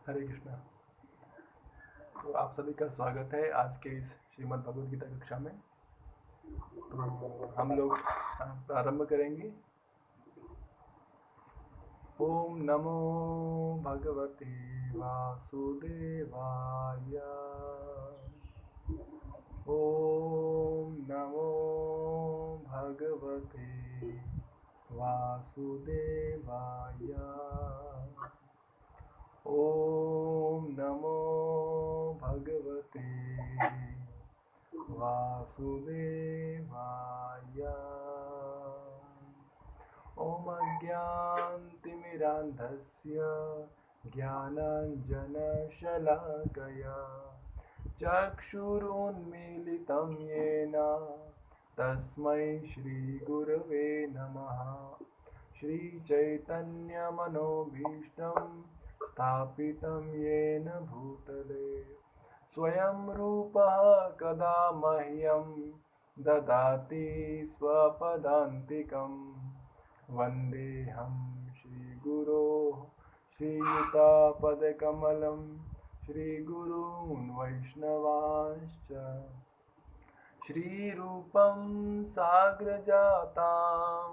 हरे कृष्णा। तो आप सभी का स्वागत है आज के इस श्रीमद् भगवद गीता कक्षा में। तो हम लोग प्रारंभ करेंगे। ओम नमो भगवते वासुदेवाय। ओम नमो भगवते वासुदेवाय। ओम नमो भगवते वासुदेवाय। ॐ अज्ञानतिमिरान्धस्य ज्ञानाञ्जनशलाकया चक्षुरुन्मीलितं येन तस्मै श्रीगुरवे नमः। श्रीचैतन्यमनोभीष्टं स्थापितं येन भूतले स्वयं रूपः कदा मह्यं ददाति स्वपदान्तिकम्। वन्देऽहं श्रीगुरोः श्रीयुतापदकमलं श्रीगुरून् वैष्णवांश्च। श्रीरूपं साग्रजातां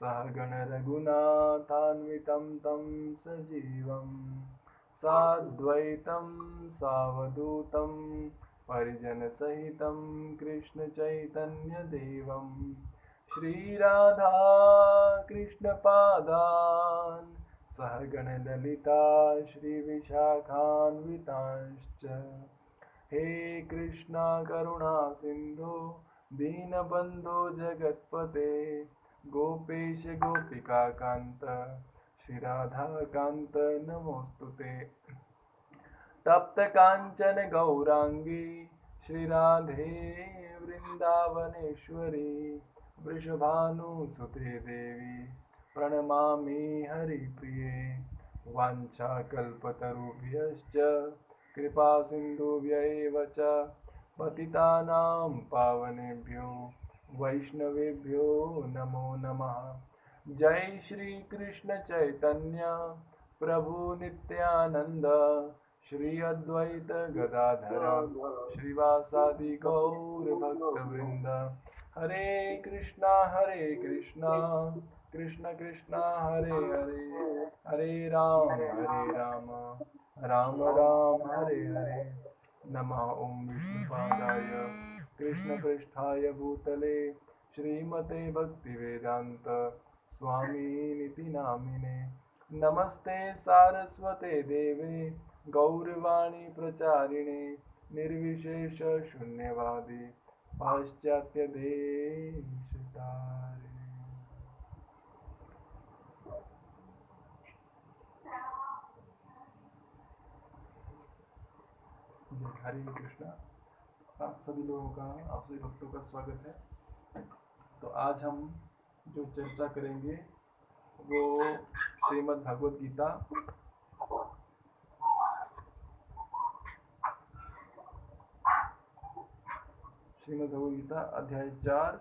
सहगणरघुनाथान्वितं तं सजीवं साद्वैतं सावधूतं परिजनसहितं कृष्णचैतन्यदेवं श्रीराधा कृष्णपादान् सहगणललिता श्रीविशाखान्वितांश्च। हे कृष्णा करुणा सिंधु दीनबंधो जगत्पते गोपेश गोपिका कांत श्री राधा कांत नमोस्तुते। तप्त कांचन गौरांगी श्री राधे वृंदावनेश्वरी वृषभानुसुते देवी प्रणमामि हरिप्रिये। वाञ्छाकल्पतरुभ्यश्च कृपा सिन्धुभ्य एव च पतितानां पावनेभ्यो वैष्णवेभ्यो नमो नमः। जय श्री कृष्ण चैतन्य प्रभु नित्यानंद श्री अद्वैत गदाधर श्रीवासादि गौर भक्तवृंद। हरे कृष्णा कृष्ण कृष्ण हरे हरे हरे राम राम राम हरे हरे। नमः ओम विष्णुपादाय कृष्णपृष्ठाय भूतले श्रीमते भक्तिवेदांत स्वामिनिति नामिने। नमस्ते सारस्वते देवे गौरवाणी प्रचारिणे निर्विशेष शून्यवादी पाश्चात्य देशतारिणे। जय हरे कृष्णा। आप सभी लोगों का, आप सभी भक्तों का स्वागत है। तो आज हम जो चर्चा करेंगे वो श्रीमद् भगवद गीता अध्याय 4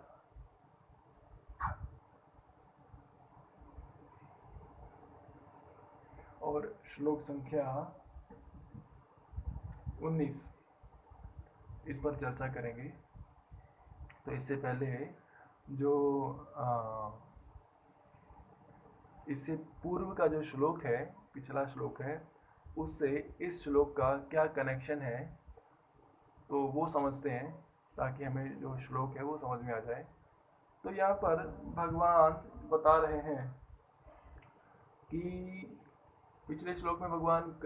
और श्लोक संख्या 19 इस पर चर्चा करेंगे। तो इससे पहले जो इससे पूर्व का जो श्लोक है, पिछला श्लोक है, उससे इस श्लोक का क्या कनेक्शन है तो वो समझते हैं, ताकि हमें जो श्लोक है वो समझ में आ जाए। तो यहाँ पर भगवान बता रहे हैं कि पिछले श्लोक में भगवान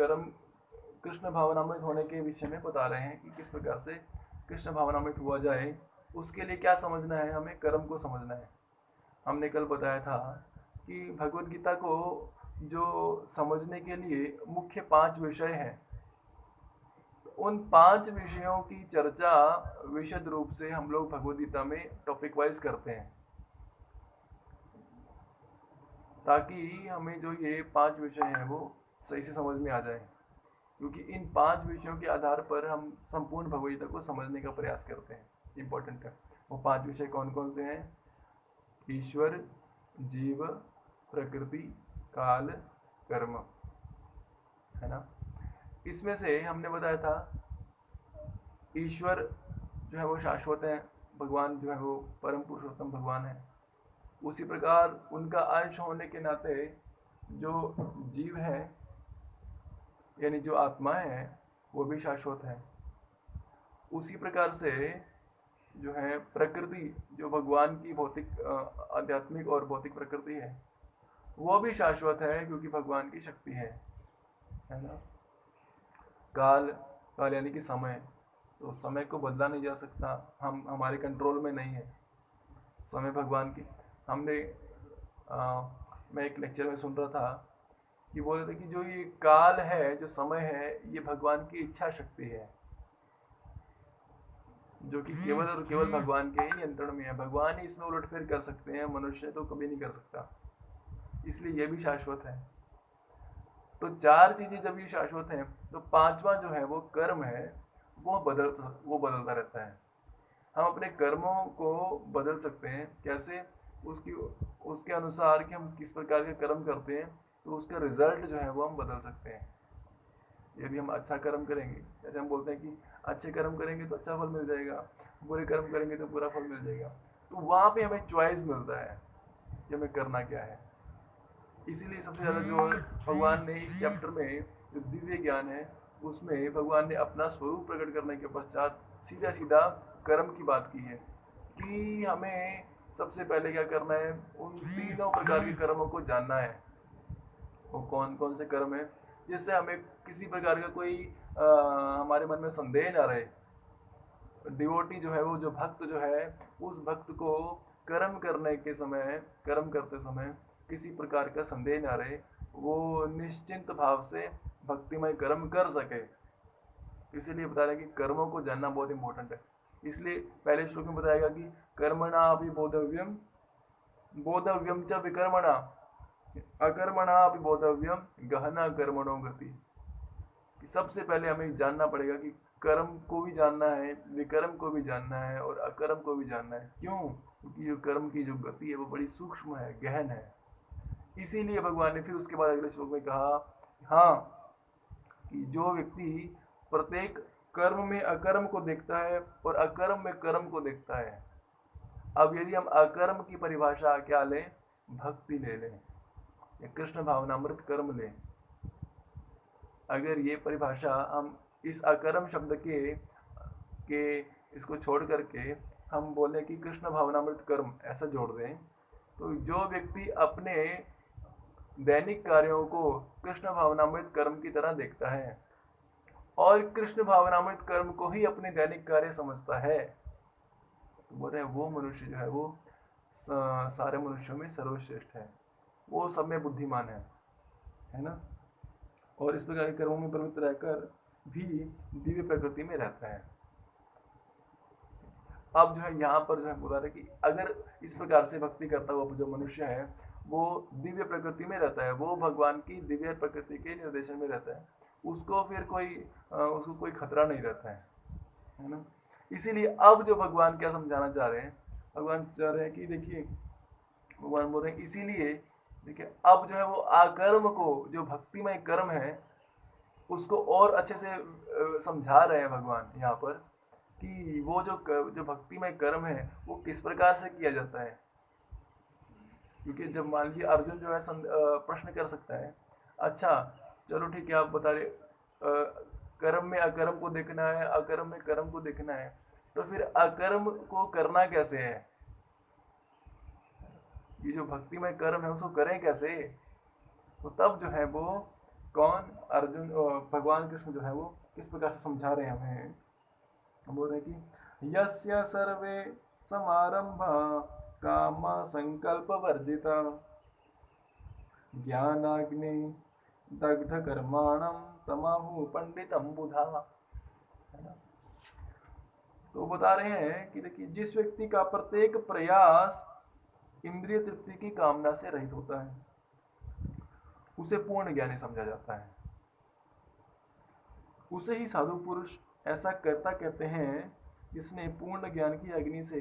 कृष्ण भावनामृत होने के विषय में बता रहे हैं कि किस प्रकार से कृष्ण भावनामृत हुआ जाए। उसके लिए क्या समझना है, हमें कर्म को समझना है। हमने कल बताया था कि भगवद गीता को जो समझने के लिए मुख्य 5 विषय हैं, उन 5 विषयों की चर्चा विशद रूप से हम लोग भगवद गीता में टॉपिक वाइज करते हैं, ताकि हमें जो ये 5 विषय हैं वो सही से समझ में आ जाए। क्योंकि इन 5 विषयों के आधार पर हम संपूर्ण भगवद गीता को समझने का प्रयास करते हैं। इम्पोर्टेंट है। वो 5 विषय कौन कौन से हैं? ईश्वर, जीव, प्रकृति, काल, कर्म, है ना। इसमें से हमने बताया था ईश्वर जो है वो शाश्वत है, भगवान जो है वो परम पुरुषोत्तम भगवान है। उसी प्रकार उनका अंश होने के नाते जो जीव है यानी जो आत्मा है वो भी शाश्वत है। उसी प्रकार से जो है प्रकृति, जो भगवान की भौतिक आध्यात्मिक और भौतिक प्रकृति है, वो भी शाश्वत है क्योंकि भगवान की शक्ति है ना। काल, काल यानी कि समय, तो समय को बदला नहीं जा सकता, हम हमारे कंट्रोल में नहीं है समय भगवान की। हमने मैं एक लेक्चर में सुन रहा था कि बोल रहे थे कि जो ये काल है, जो समय है, ये भगवान की इच्छा शक्ति है जो कि केवल और केवल भगवान के ही नियंत्रण में है। भगवान ही इसमें उलटफेर कर सकते हैं, मनुष्य तो कभी नहीं कर सकता, इसलिए ये भी शाश्वत है। तो चार चीजें जब ये शाश्वत हैं तो पांचवा जो है वो कर्म है, वो बदलता रहता है। हम अपने कर्मों को बदल सकते हैं, कैसे? उसके अनुसार कि हम किस प्रकार के कर्म करते हैं तो उसका रिजल्ट जो है वो हम बदल सकते हैं। यदि हम अच्छा कर्म करेंगे, जैसे हम बोलते हैं कि अच्छे कर्म करेंगे तो अच्छा फल मिल जाएगा, बुरे कर्म करेंगे तो बुरा फल मिल जाएगा, तो वहाँ पे हमें चॉइस मिलता है कि हमें करना क्या है। इसीलिए सबसे ज़्यादा जो भगवान ने इस चैप्टर में जो दिव्य ज्ञान है उसमें भगवान ने अपना स्वरूप प्रकट करने के पश्चात सीधा सीधा कर्म की बात की है कि हमें सबसे पहले क्या करना है, उन तीनों प्रकार के कर्मों को जानना है। वो कौन कौन से कर्म है जिससे हमें किसी प्रकार का कोई हमारे मन में संदेह ना रहे। डिवोटी जो है वो, जो भक्त जो है, उस भक्त को कर्म करने के समय, कर्म करते समय किसी प्रकार का संदेह ना रहे, वो निश्चिंत भाव से भक्तिमय कर्म कर सके। इसीलिए बता रहे हैं कि कर्मों को जानना बहुत इंपॉर्टेंट है। इसलिए पहले श्लोक में बताएगा कि कर्मणा अपि बोधव्यम, बोधव्यम च विकर्मणा, अकर्मणा अपि बोधव्यम, गहना कर्मणो गति। सबसे पहले हमें जानना पड़ेगा कि कर्म को भी जानना है, विकर्म को भी जानना है और अकर्म को भी जानना है। क्यों? क्योंकि जो कर्म की जो गति है वो बड़ी सूक्ष्म है, गहन है। इसीलिए भगवान ने फिर उसके बाद अगले श्लोक में कहा, हाँ, कि जो व्यक्ति प्रत्येक कर्म में अकर्म को देखता है और अकर्म में कर्म को देखता है। अब यदि हम अकर्म की परिभाषा क्या लें, भक्ति ले लें या कृष्ण भावनामृत कर्म लें, अगर ये परिभाषा हम इस अकर्म शब्द के इसको छोड़ करके हम बोले कि कृष्ण भावनामृत कर्म ऐसा जोड़ दें, तो जो व्यक्ति अपने दैनिक कार्यों को कृष्ण भावनामृत कर्म की तरह देखता है और कृष्ण भावनामृत कर्म को ही अपने दैनिक कार्य समझता है, तो बोल रहे हैं वो मनुष्य जो है वो सारे मनुष्यों में सर्वश्रेष्ठ है, वो सब में बुद्धिमान है ना। और इस प्रकार के कर्मों में प्रवृत्त रहकर भी दिव्य प्रकृति में रहता है। अब जो है यहाँ पर जो है बोला रहे कि अगर इस प्रकार से भक्ति करता हुआ जो मनुष्य है वो दिव्य प्रकृति में रहता है, वो भगवान की दिव्य प्रकृति के निर्देशन में रहता है, उसको फिर उसको कोई खतरा नहीं रहता है ना। इसीलिए अब जो भगवान क्या समझाना चाह रहे हैं, भगवान चाह रहे हैं कि देखिए, भगवान बोल रहे हैं इसीलिए देखिए अब जो है वो अकर्म को, जो भक्तिमय कर्म है, उसको और अच्छे से समझा रहे हैं भगवान यहाँ पर कि वो जो भक्तिमय कर्म है वो किस प्रकार से किया जाता है। क्योंकि जब मान लीजिए अर्जुन जो है प्रश्न कर सकता है, अच्छा चलो ठीक है, आप बता रहे कर्म में अकर्म को देखना है, अकर्म में कर्म को देखना है, तो फिर अकर्म को करना कैसे है? ये जो भक्तिमय कर्म है उसको करें कैसे? तो तब जो है वो कौन, अर्जुन, भगवान कृष्ण जो है वो किस प्रकार से समझा रहे हैं हमें। हम बोल रहे हैं कि यस्य सर्वे समारंभा काम संकल्प वर्जिता ज्ञानाग्नि दग्ध कर्माणम तमाहु पंडितम बुधा। तो बता रहे हैं कि देखिए, जिस व्यक्ति का प्रत्येक प्रयास इंद्रिय तृप्ति की कामना से रहित होता है उसे पूर्ण ज्ञानी समझा जाता है। उसे ही साधु पुरुष ऐसा करता कहते हैं जिसने पूर्ण ज्ञान की अग्नि से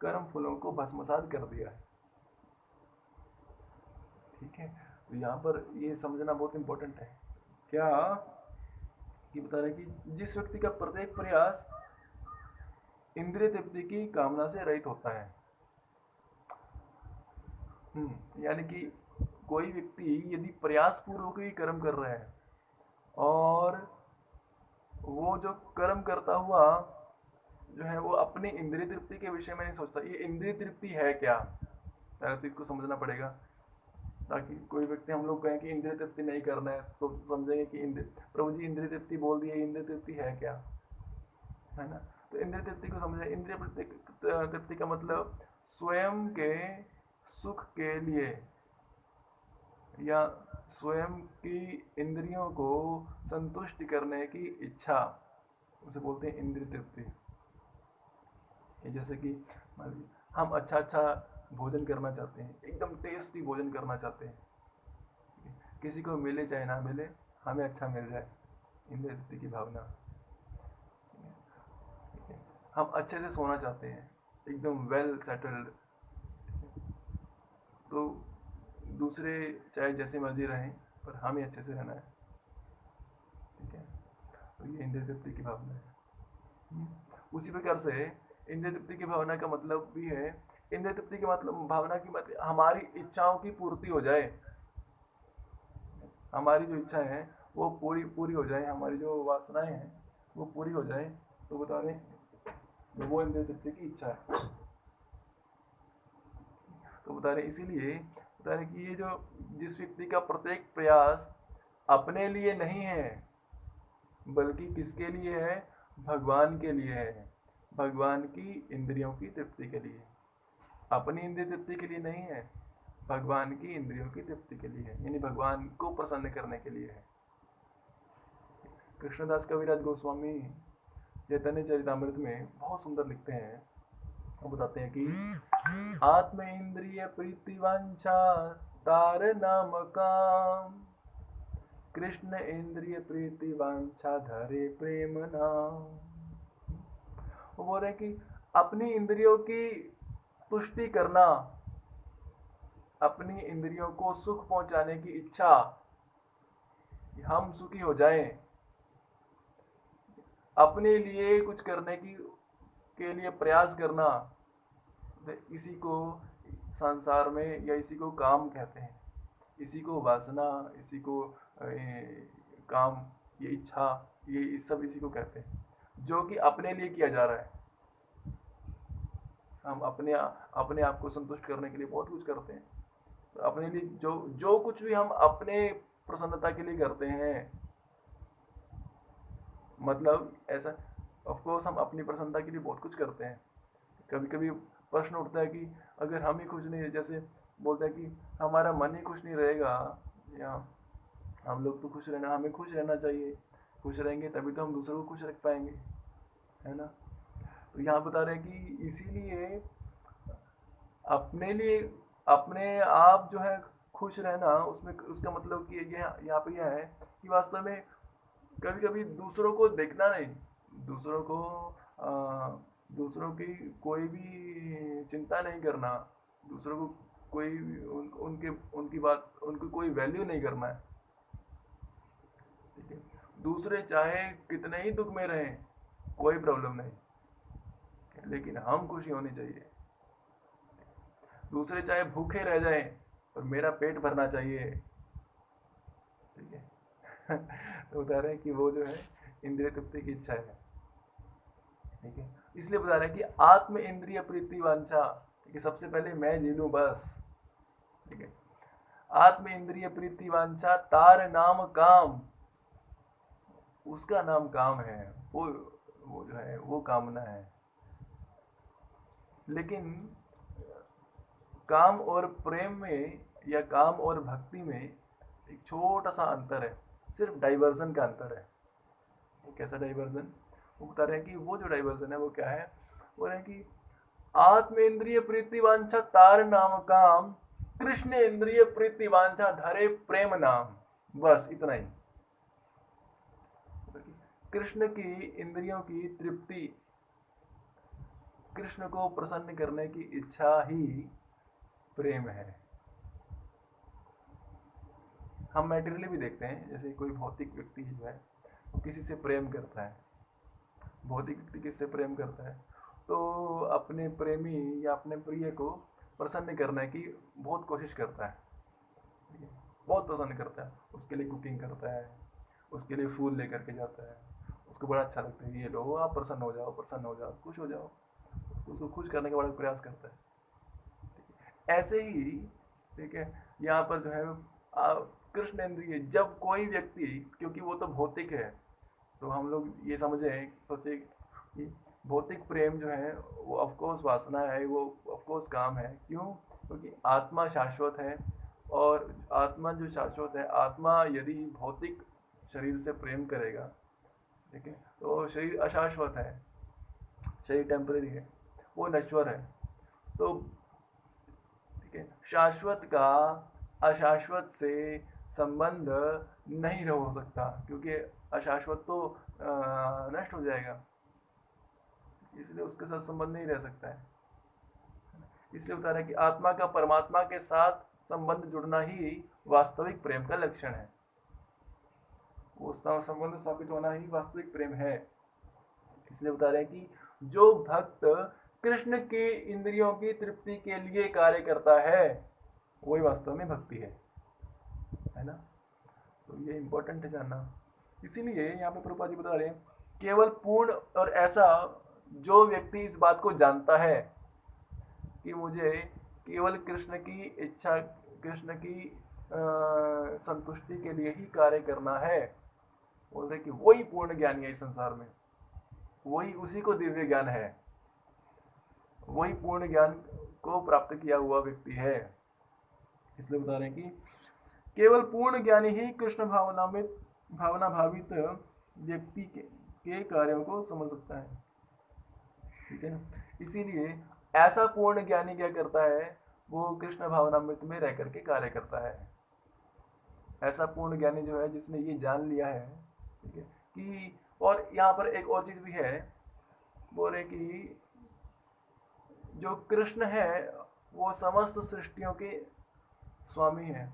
कर्म फलों को भस्मसात कर दिया है। ठीक है, तो यहाँ पर ये समझना बहुत इंपॉर्टेंट है। क्या? कि बता रहे हैं कि जिस व्यक्ति का प्रत्येक प्रयास इंद्रिय तृप्ति की कामना से रहित होता है। यानी कि कोई व्यक्ति यदि प्रयास पूर्वक ही कर्म कर रहा है और वो जो कर्म करता हुआ जो है वो अपनी इंद्रिय तृप्ति के विषय में नहीं सोचता, ये इंद्रिय तृप्ति है क्या, पहले तो इसको समझना पड़ेगा। ताकि कोई व्यक्ति हम लोग कहें कि इंद्रिय तृप्ति नहीं करना है तो समझेंगे कि प्रभु जी इंद्रिय तृप्ति बोल दिए, इंद्रिय तृप्ति है क्या, है ना। तो इंद्रिय तृप्ति को समझे, इंद्रिय तृप्ति का मतलब स्वयं के सुख के लिए या स्वयं की इंद्रियों को संतुष्ट करने की इच्छा, उसे बोलते हैं इंद्रिय तृप्ति। जैसे कि मान लीजिए हम अच्छा अच्छा भोजन करना चाहते हैं, एकदम टेस्टी भोजन करना चाहते हैं, किसी को मिले चाहे ना मिले, हमें अच्छा मिल जाए, इंद्रिय तृप्ति की भावना। हम अच्छे से सोना चाहते हैं, एकदम वेल सेटल्ड, तो दूसरे चाहे जैसे मर्जी रहें पर हमें अच्छे से रहना है, ठीक है। तो ये इंद्रिय तृप्ति की भावना है। उसी प्रकार से इंद्रिय तृप्ति की भावना का मतलब भी है, इंद्रिय तृप्ति के मतलब भावना की मतलब हमारी इच्छाओं की पूर्ति हो जाए, हमारी जो इच्छा है वो पूरी हो जाए, हमारी जो वासनाएं हैं वो पूरी हो जाए, तो बता रहे वो इंद्रिय तृप्ति की इच्छा है। तो बता रहे इसीलिए बता रहे कि ये जो जिस व्यक्ति का प्रत्येक प्रयास अपने लिए नहीं है बल्कि किसके लिए है, भगवान के लिए है, भगवान की इंद्रियों की तृप्ति के लिए, अपनी इंद्रिय तृप्ति के लिए नहीं है, भगवान की इंद्रियों की तृप्ति के लिए है, यानी भगवान को प्रसन्न करने के लिए है। कृष्णदास कविराज गोस्वामी चैतन्य चरितामृत में बहुत सुंदर लिखते हैं, वो बताते हैं कि आत्म इंद्रिय प्रीति वांछा तार नाम काम, कृष्ण इंद्रिय प्रीति वांछा धरे प्रेम नाम। वो बोल रहे कि अपनी इंद्रियों की तुष्टि करना, अपनी इंद्रियों को सुख पहुंचाने की इच्छा, हम सुखी हो जाएं, अपने लिए कुछ करने के लिए प्रयास करना, इसी को संसार में या इसी को काम कहते हैं, इसी को वासना, इसी को काम, ये इच्छा, ये सब इसी को कहते हैं, जो कि अपने लिए किया जा रहा है। हम अपने आप को संतुष्ट करने के लिए बहुत कुछ करते हैं, तो अपने लिए जो कुछ भी हम अपने प्रसन्नता के लिए करते हैं, मतलब ऐसा ऑफ कोर्स हम अपनी प्रसन्नता के लिए बहुत कुछ करते हैं। कभी कभी प्रश्न उठता है कि अगर हम ही खुश नहीं, जैसे बोलते हैं कि हमारा मन ही खुश नहीं रहेगा, या हम लोग तो खुश रहना, हमें खुश रहना चाहिए, खुश रहेंगे तभी तो हम दूसरों को खुश रख पाएंगे, है ना। तो यहाँ बता रहे हैं कि इसीलिए अपने लिए अपने आप जो है खुश रहना, उसमें उसका मतलब कि ये यहाँ पे यह है कि वास्तव में कभी कभी दूसरों को देखना नहीं, दूसरों की कोई भी चिंता नहीं करना, दूसरों को कोई उनकी बात, उनकी कोई वैल्यू नहीं करना है, ठीक है। दूसरे चाहे कितने ही दुख में रहें, कोई प्रॉब्लम नहीं, लेकिन हम खुशी होनी चाहिए। दूसरे चाहे भूखे रह जाएं पर मेरा पेट भरना चाहिए, ठीक है। तो बता रहे हैं कि वो जो है इंद्रिय तृप्ति की इच्छा है, ठीक है। इसलिए बता रहे हैं कि आत्म इंद्रिय प्रीति वांछा, ठीक है, सबसे पहले मैं जी लूं बस, ठीक है। आत्म इंद्रिय प्रीति वांछा तार नाम काम, उसका नाम काम है, वो जो है वो कामना है। लेकिन काम और प्रेम में या काम और भक्ति में एक छोटा सा अंतर है, सिर्फ डाइवर्जन का अंतर है। कैसा डाइवर्जन, वो बता रहे हैं कि वो जो डाइवर्जन है वो क्या है, वो है कि आत्म इंद्रिय प्रीति वांछा तार नाम काम, कृष्ण इंद्रिय प्रीति वांछा धरे प्रेम नाम, बस इतना ही। कृष्ण की इंद्रियों की तृप्ति, कृष्ण को प्रसन्न करने की इच्छा ही प्रेम है। हम मैटेरियली भी देखते हैं, जैसे कोई भौतिक व्यक्ति जो है वो किसी से प्रेम करता है, भौतिक व्यक्ति किससे प्रेम करता है, तो अपने प्रेमी या अपने प्रिय को प्रसन्न करने की बहुत कोशिश करता है, बहुत पसंद करता है, उसके लिए कुकिंग करता है, उसके लिए फूल लेकर के जाता है, उसको बड़ा अच्छा लगता है, ये लो आप प्रसन्न हो जाओ, प्रसन्न हो जाओ, खुश हो जाओ, उसको खुश करने का बड़ा प्रयास करता है। ऐसे ही ठीक है, यहाँ पर जो है कृष्ण इंद्रिय, जब कोई व्यक्ति, क्योंकि वो तो भौतिक है, तो हम लोग ये समझें, सोचे कि भौतिक प्रेम जो है वो ऑफकोर्स वासना है, वो ऑफकोर्स काम है। क्यों? क्योंकि आत्मा शाश्वत है, और आत्मा जो शाश्वत है, आत्मा यदि भौतिक शरीर से प्रेम करेगा, ठीक है, तो शरीर अशाश्वत है, शरीर टेम्परेरी है, वो नश्वर है। तो ठीक है, शाश्वत का अशाश्वत से संबंध नहीं हो सकता, क्योंकि अशाश्वत तो नष्ट हो जाएगा, इसलिए उसके साथ संबंध नहीं रह सकता है। इसलिए बता रहे हैं कि आत्मा का परमात्मा के साथ संबंध जुड़ना ही वास्तविक प्रेम का लक्षण है, वो संबंध स्थापित होना ही वास्तविक प्रेम है। इसलिए बता रहे हैं कि जो भक्त कृष्ण के इंद्रियों की तृप्ति के लिए कार्य करता है, वही वास्तव में भक्ति है ना। तो ये इंपॉर्टेंट है जानना। इसीलिए यहाँ पे प्रभुपाद जी बता रहे हैं, केवल पूर्ण और ऐसा जो व्यक्ति इस बात को जानता है कि मुझे केवल कृष्ण की इच्छा, कृष्ण की संतुष्टि के लिए ही कार्य करना है, बोल रहे कि वही पूर्ण ज्ञानी है इस संसार में, वही, उसी को दिव्य ज्ञान है, वही पूर्ण ज्ञान को प्राप्त किया हुआ व्यक्ति है। इसलिए बता रहे हैं कि केवल पूर्ण ज्ञानी ही कृष्ण भावना भावित व्यक्ति के कार्यों को समझ सकता है, ठीक है ना। इसीलिए ऐसा पूर्ण ज्ञानी क्या करता है, वो कृष्ण भावनामृत में रह करके कार्य करता है। ऐसा पूर्ण ज्ञानी जो है, जिसने ये जान लिया है, ठीक है, कि, और यहाँ पर एक और चीज भी है, बोल रहे कि जो कृष्ण है वो समस्त सृष्टियों के स्वामी है।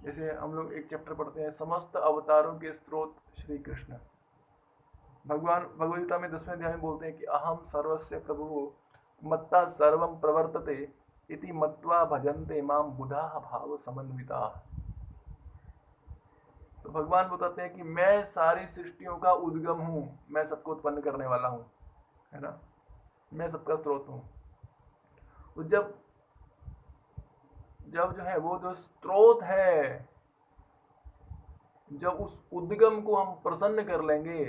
जैसे हम लोग एक चैप्टर पढ़ते हैं, समस्त अवतारों के स्रोत श्री कृष्ण। भगवान भगवद गीता में 10वें अध्याय में बोलते हैं कि अहम सर्वस्य प्रभु मत्ता सर्वम प्रवर्तते इति मत्वा भजन्ते माम बुधाः भाव समन्विता। तो भगवान बताते हैं कि मैं सारी सृष्टियों का उद्गम हूँ, मैं सबको उत्पन्न करने वाला हूँ, है ना, मैं सबका स्रोत हूँ। तो जब जो है वो जो स्रोत है, जब उस उद्गम को हम प्रसन्न कर लेंगे,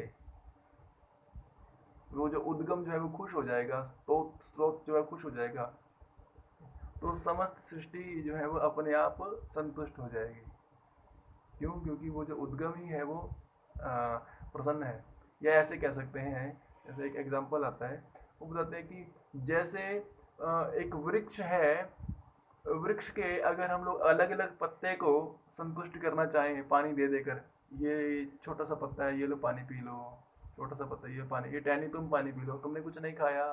वो जो उद्गम जो है वो खुश हो जाएगा, स्रोत जो है खुश हो जाएगा, तो समस्त सृष्टि जो है वो अपने आप संतुष्ट हो जाएगी। क्यों? क्योंकि वो जो उद्गम ही है वो प्रसन्न है। या ऐसे कह सकते हैं, जैसे एक एग्जांपल आता है, वो बताते हैं कि जैसे एक वृक्ष है, वृक्ष के अगर हम लोग अलग अलग पत्ते को संतुष्ट करना चाहें पानी दे देकर, ये छोटा सा पत्ता है, ये लो पानी पी लो, छोटा सा पत्ता, ये पानी, ये टहनी तुम पानी पी लो, तुमने कुछ नहीं खाया,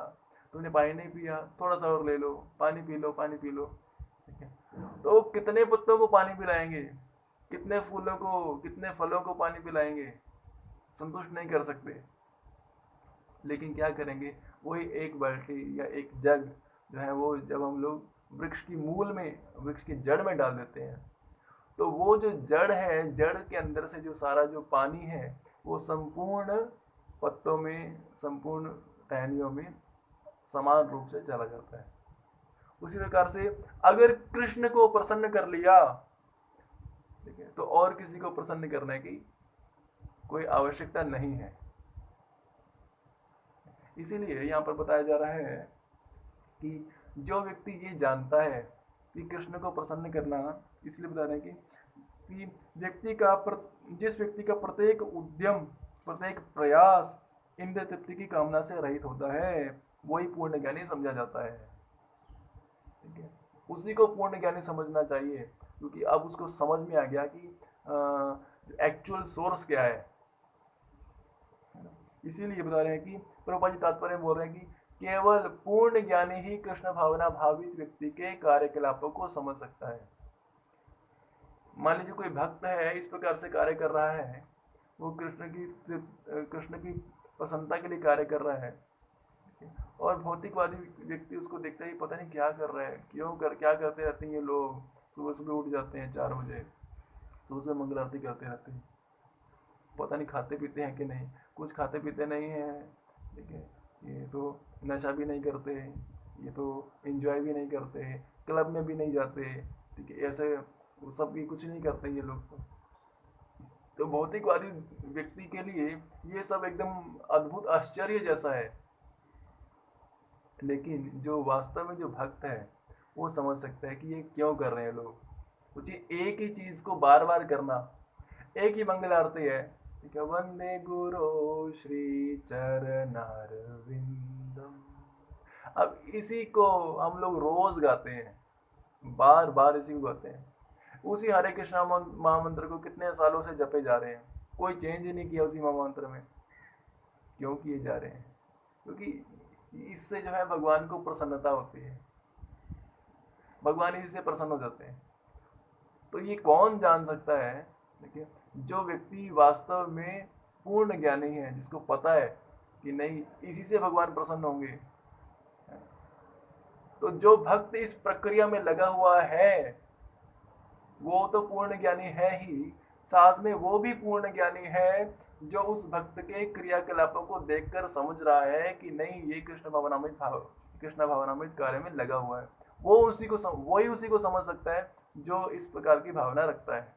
तुमने पानी नहीं पिया, थोड़ा सा और ले लो, पानी पी लो, पानी पी लो, ठीक है। तो कितने पत्तों को पानी पिलाएंगे, कितने फूलों को, कितने फलों को पानी पिलाएंगे, संतुष्ट नहीं कर सकते। लेकिन क्या करेंगे, वही एक बाल्टी या एक जग जो है वो जब हम लोग वृक्ष की मूल में, वृक्ष की जड़ में डाल देते हैं, तो वो जो जड़ है, जड़ के अंदर से जो सारा जो पानी है वो संपूर्ण पत्तों में, संपूर्ण टहनियों में समान रूप से चला जाता है। उसी प्रकार से अगर कृष्ण को प्रसन्न कर लिया, ठीक है, तो और किसी को प्रसन्न करने की कोई आवश्यकता नहीं है। इसीलिए यहाँ पर बताया जा रहा है कि जो व्यक्ति ये जानता है कि कृष्ण को प्रसन्न करना, इसलिए बता रहे हैं कि व्यक्ति का जिस व्यक्ति का प्रत्येक उद्यम, प्रत्येक प्रयास इंद्रिय तृप्ति की कामना से रहित होता है, वही पूर्ण ज्ञानी समझा जाता है, ठीक है। उसी को पूर्ण ज्ञानी समझना चाहिए, क्योंकि अब उसको समझ में आ गया कि एक्चुअल सोर्स क्या है। इसीलिए बता रहे हैं कि प्रभुपाद जी तात्पर्य बोल रहे हैं कि केवल पूर्ण ज्ञानी ही कृष्ण भावना भावित व्यक्ति के कार्यकलापों को समझ सकता है। मान लीजिए कोई भक्त है, इस प्रकार से कार्य कर रहा है, वो कृष्ण की प्रसन्नता के लिए कार्य कर रहा है। और भौतिकवादी व्यक्ति उसको देखता है, पता नहीं क्या कर रहा है, क्या करते रहते हैं ये लोग। सुबह सुबह उठ जाते हैं 4 बजे, सुबह सुबह मंगल आरती करते रहते हैं, पता नहीं खाते पीते हैं कि नहीं, कुछ खाते पीते नहीं हैं, ठीक है। ये तो नशा भी नहीं करते, ये तो एंजॉय भी नहीं करते, क्लब में भी नहीं जाते, ठीक है, ऐसे सब भी कुछ नहीं करते ये लोग। तो भौतिकवादी व्यक्ति के लिए ये सब एकदम अद्भुत आश्चर्य जैसा है। लेकिन जो वास्तव में जो भक्त है वो समझ सकता है कि ये क्यों कर रहे हैं लोग। सोचिए, एक ही चीज को बार बार करना, एक ही मंगल आरती है, ठीक है, वंदे गुरु श्री चरणारविंदम। अब इसी को हम लोग रोज गाते हैं, बार बार इसी को गाते हैं। उसी हरे कृष्णा महामंत्र को कितने सालों से जपे जा रहे हैं, कोई चेंज ही नहीं किया उसी महामंत्र में। क्यों किए जा रहे हैं? क्योंकि इससे जो है भगवान को प्रसन्नता होती है, भगवान इसी से प्रसन्न हो जाते हैं। तो ये कौन जान सकता है? देखिए, जो व्यक्ति वास्तव में पूर्ण ज्ञानी है, जिसको पता है कि नहीं इसी से भगवान प्रसन्न होंगे, तो जो भक्त इस प्रक्रिया में लगा हुआ है वो तो पूर्ण ज्ञानी है ही, साथ में वो भी पूर्ण ज्ञानी है जो उस भक्त के क्रियाकलापों को देखकर समझ रहा है कि नहीं ये कृष्ण भावनामृत कार्य में लगा हुआ है। वही उसी को समझ सकता है जो इस प्रकार की भावना रखता है।